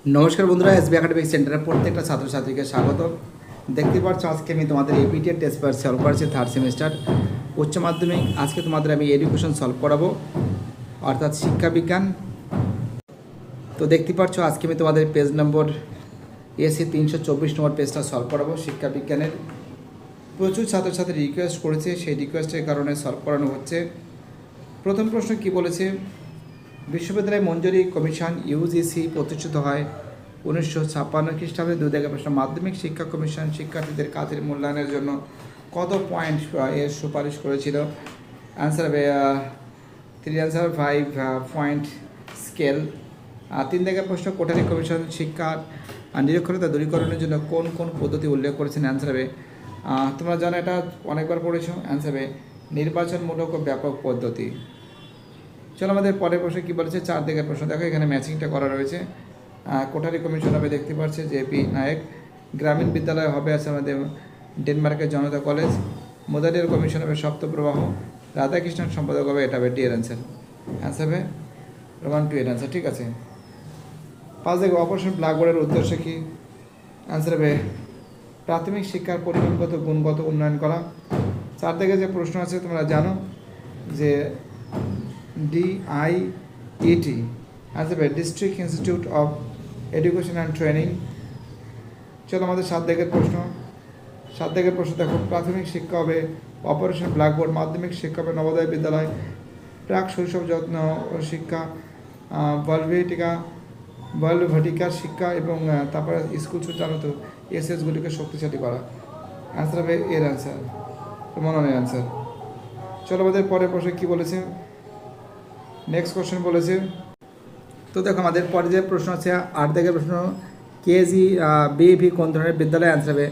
নমস্কার বন্ধুরা, SB academic সেন্টারের প্রত্যেকটা ছাত্রছাত্রীকে স্বাগত। দেখতে পাচ্ছ আজকে আমি তোমাদের এপিটিএর টেস্ট পেপার সলভ করেছি থার্ড সেমিস্টার উচ্চ মাধ্যমিক। আজকে তোমাদের আমি এডুকেশন সলভ করাবো, অর্থাৎ শিক্ষা বিজ্ঞান। তো দেখতে পাচ্ছ আজকে আমি তোমাদের পেজ নম্বর এসি 324 নম্বর পেজটা সলভ করাবো শিক্ষা বিজ্ঞানের। প্রচুর ছাত্রছাত্রী রিকোয়েস্ট করেছে, সেই রিকোয়েস্টের কারণে সলভ করানো হচ্ছে। প্রথম প্রশ্ন কি বলেছে, বিশ্ববিদ্যালয় মঞ্জুরি কমিশন ইউজিসি প্রতিষ্ঠিত হয় 1956 খ্রিস্টাব্দে। 2 দাগের প্রশ্ন, মাধ্যমিক শিক্ষা কমিশন শিক্ষার্থীদের কাজের মূল্যায়নের জন্য কত পয়েন্ট এর সুপারিশ করেছিল? অ্যান্সার হবে 3 অ্যান্সার 5 পয়েন্ট স্কেল। 3 দাগের প্রশ্ন, কোঠারি কমিশন শিক্ষার নিরক্ষরতা দূরীকরণের জন্য কোন কোন পদ্ধতি উল্লেখ করেছেন? অ্যান্সার হবে তোমরা জানো, এটা অনেকবার পড়েছো। অ্যান্সার হবে নির্বাচনমূলক ও ব্যাপক পদ্ধতি। চলো আমাদের পরের প্রশ্ন কী বলেছে, 4 দাগের প্রশ্ন। দেখো এখানে ম্যাচিংটা করা রয়েছে। কোঠারি কমিশন হবে, দেখতে পাচ্ছে জেপি নায়ক। গ্রামীণ বিদ্যালয় হবে আছে আমাদের ডেনমার্কের জনতা কলেজ। মোদারিয়ার কমিশন হবে সপ্তপ্রবাহ। রাধাকৃষ্ণন সম্পাদক হবে, এটা হবে ডি এর অ্যান্সার। অ্যান্সার হবে রোমান 2 এর অ্যান্সার। ঠিক আছে। 5 দাগে অপারেশন ব্ল্যাকবোর্ডের উদ্দেশ্য কী? অ্যান্সার হবে প্রাথমিক শিক্ষার পরিমাণগত গুণগত উন্নয়ন করা। 4 দাগে যে প্রশ্ন আছে তোমরা জানো যে ডিআইইটি অ্যান্সার হবে district institute of education and training. চলো আমাদের 7 দাগের প্রশ্ন। 7 দাগের প্রশ্ন দেখো, প্রাথমিক শিক্ষা হবে অপারেশন ব্ল্যাকবোর্ড, মাধ্যমিক শিক্ষা হবে নবোদয় বিদ্যালয়, প্রাক শৈশব যত্ন ও শিক্ষা বাল্যভাটিকার শিক্ষা এবং তারপরে স্কুল জানো এসএসগুলিকে শক্তিশালী করা। অ্যান্সার হবে এর অ্যান্সার, মননের অ্যান্সার। চলো আমাদের পরের প্রশ্ন কী বলেছে, নেক্সট কোশ্চেন বলেছে। তো দেখো আমাদের পরে যে প্রশ্ন আছে 8 দাগের প্রশ্ন, কেজি বিভি কোন ধরনের বিদ্যালয়? অ্যান্সার হবে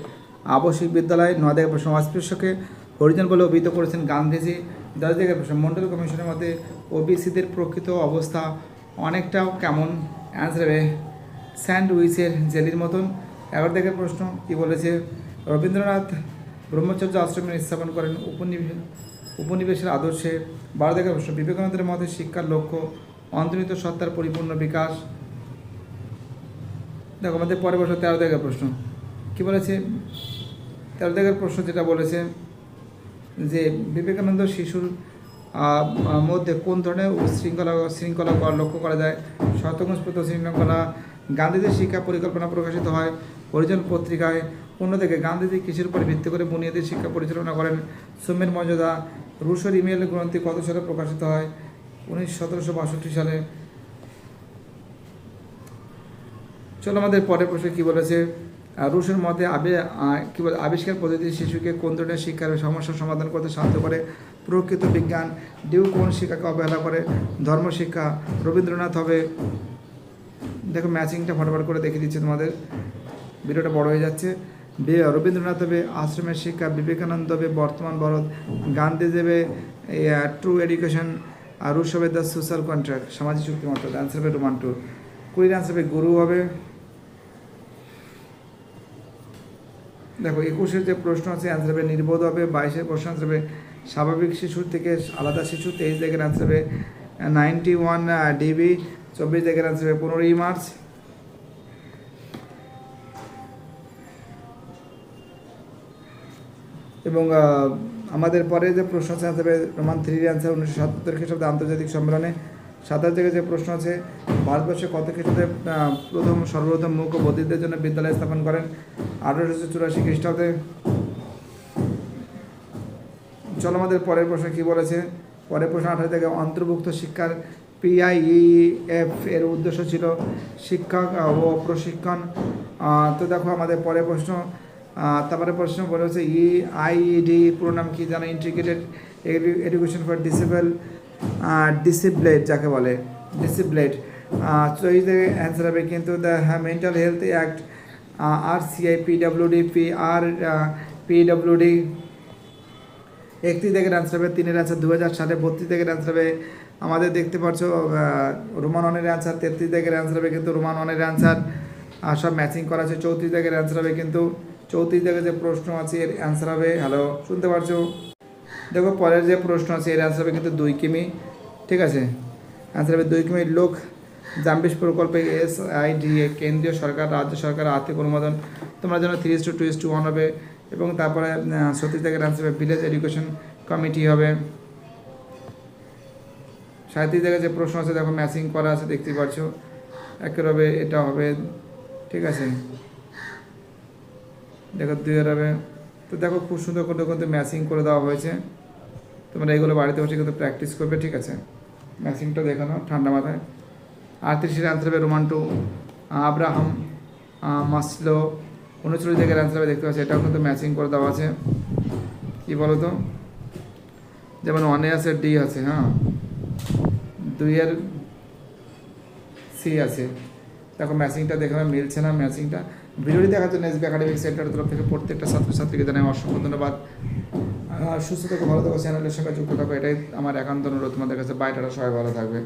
আবাসিক বিদ্যালয়। 9 দাগের প্রশ্ন, অস্পৃশ্যকে হরিজন বলে অভিহিত করেছেন গান্ধীজি। 10 দাগের প্রশ্ন, মন্ডল কমিশনের মতে ওবিসিদের প্রকৃত অবস্থা অনেকটাও কেমন? অ্যান্সার হবে স্যান্ডউইচের জেলির মতন। 11 দাগের প্রশ্ন কী বলেছে, রবীন্দ্রনাথ ব্রহ্মচর্য আশ্রমে স্থাপন করেন উপনিবেশের আদর্শে। 12 দাগের প্রশ্ন, বিবেকানন্দের মতে শিক্ষার লক্ষ্য অন্তর্নিহিত সত্তার পরিপূর্ণ বিকাশ। দেখো আমাদের পরের প্রশ্ন 13 দাগের প্রশ্ন কী বলেছে, 13 দাগের প্রশ্ন যেটা বলেছে যে বিবেকানন্দ শিশুর মধ্যে কোন ধরনের শৃঙ্খলা লক্ষ্য করা যায়? স্বতঃস্ফূর্ত শৃঙ্খলা। গান্ধীজির শিক্ষা পরিকল্পনা প্রকাশিত হয় হরিজন পত্রিকায়। অন্যদিকে গান্ধীজি কৃষির উপর ভিত্তি করে বুনিয়াদী শিক্ষা পরিচালনা করেন। শ্রমের মর্যাদা। রুশোর ইমেল গ্রন্থি কত সালে প্রকাশিত হয়? 1762 সালে। চলো আমাদের পরের প্রশ্ন কী বলেছে, রুশোর মতে কী বলে আবিষ্কার পদ্ধতি শিশুকে কোন ধরনের শিক্ষার সমস্যার সমাধান করতে সাহায্য করে? প্রকৃত বিজ্ঞান। ডিউ কোন শিক্ষাকে অবহেলা করে? ধর্মশিক্ষা। রবীন্দ্রনাথ হবে, দেখো ম্যাচিংটা ফটাফট করে দেখিয়ে দিচ্ছে তোমাদের, ভিডিওটা বড় হয়ে যাচ্ছে। রবীন্দ্রনাথ হবে আশ্রমের শিক্ষা, বিবেকানন্দ হবে বর্তমান ভারত, গান্ধী দেবে ট্রু এডুকেশন, আর রুশ হবে দ্য সোশ্যাল কন্ট্রাক্ট, সামাজিক চুক্তিমত্র। অ্যান্সার হবে রোমান 2। 20 অ্যান্সার হবে গুরু হবে। দেখো 21 যে প্রশ্ন আছে অ্যান্সার হবে নির্বোধ হবে। 22 প্রশ্ন অ্যান্সার হবে স্বাভাবিক শিশুর থেকে আলাদা শিশু। 23 দাগের অ্যান্সার হবে 91 ডিবি। 24 দাগের অ্যান্সার হবে 15 মার্চ। এবং আমাদের পরে যে প্রশ্ন আছে অ্যান্সার হবে রোমান 3 অ্যান্সার 1977 খ্রিস্টাব্দে আন্তর্জাতিক সম্মেলনে। 27 জায়গায় যে প্রশ্ন আছে, ভারতবর্ষে কত খ্রিস্টাব্দে সর্বপ্রথম মূক ও বধিরদের জন্য বিদ্যালয় স্থাপন করেন? 1884 খ্রিস্টাব্দে। চলো আমাদের পরের প্রশ্ন কী বলেছে, পরের প্রশ্ন 28 থেকে, অন্তর্ভুক্ত শিক্ষার PIEF এর উদ্দেশ্য ছিল শিক্ষা ও প্রশিক্ষণ। তো দেখো আমাদের পরের প্রশ্ন, তারপরে প্রশ্ন বলেছে EIED পুরো নাম কি জানো? ইন্টিগ্রেটেড এডুকেশন ফর ডিসেবলেড যাকে বলে, ডিসেবলেড। তো এই যে অ্যান্সার হবে কিন্তু the mental health act, RCI PWD। 31 দাগের অ্যান্সার হবে 3 অ্যান্সার 2000 সালে। 32 দাগের অ্যান্সার হবে আমাদের দেখতে পাচ্ছ রোমান 1 অ্যান্সার। 33 দাগের অ্যান্সার হবে কিন্তু রোমান 1 অ্যান্সার, আর সব ম্যাচিং করা আছে। 34 দাগের অ্যান্সার হবে কিন্তু 34 দাগের যে প্রশ্ন আছে এর অ্যান্সার হবে, হ্যালো শুনতে পারছো? দেখো পরের যে প্রশ্ন আছে এর অ্যান্সার হবে কিন্তু 2 কিমি। ঠিক আছে, অ্যান্সার হবে 2 কিমি। লোক জাম্বিশ প্রকল্পে SIDA কেন্দ্রীয় সরকার রাজ্য সরকার আর্থিক অনুমোদন। তোমরা যেন 3:2:1 হবে এবং তারপরে 36 থেকে আনসার হবে ভিলেজ এডুকেশন কমিটি হবে। 37 জায়গায় যে প্রশ্ন আছে দেখো ম্যাচিং করা আছে দেখতে পাচ্ছ, একের হবে এটা হবে, ঠিক আছে, দেখো 2 হবে। তো দেখো খুব সুন্দর করে কিন্তু ম্যাচিং করে দেওয়া হয়েছে, তোমরা এগুলো বাড়িতে বসে কিন্তু প্র্যাকটিস করবে, ঠিক আছে। ম্যাচিংটা দেখো না ঠান্ডা মাথায়। 38 আনসার হবে রোমান টু আব্রাহাম মাসলো। 39 জায়গায় আনসার হবে দেখতে পাচ্ছি, এটাও কিন্তু ম্যাচিং করে দেওয়া আছে। কী বলো তো, যেমন 1 আছে D আছে, হ্যাঁ 2 C আছে। দেখো ম্যাচিংটা দেখে মিলছে না ম্যাচিংটা। ভিডিওটি দেখার জন্য SB একাডেমিক সেন্টারের তরফ থেকে প্রত্যেকটা ছাত্রছাত্রীকে জানাই অসংখ্য ধন্যবাদ। সুস্থ থাকো, ভালো থাকো, চ্যানেলের সঙ্গে যুক্ত থাকো, এটাই আমার একান্ত অনুরোধ তোমাদের কাছে। বাই, টাটা, সবাই ভালো থাকবে।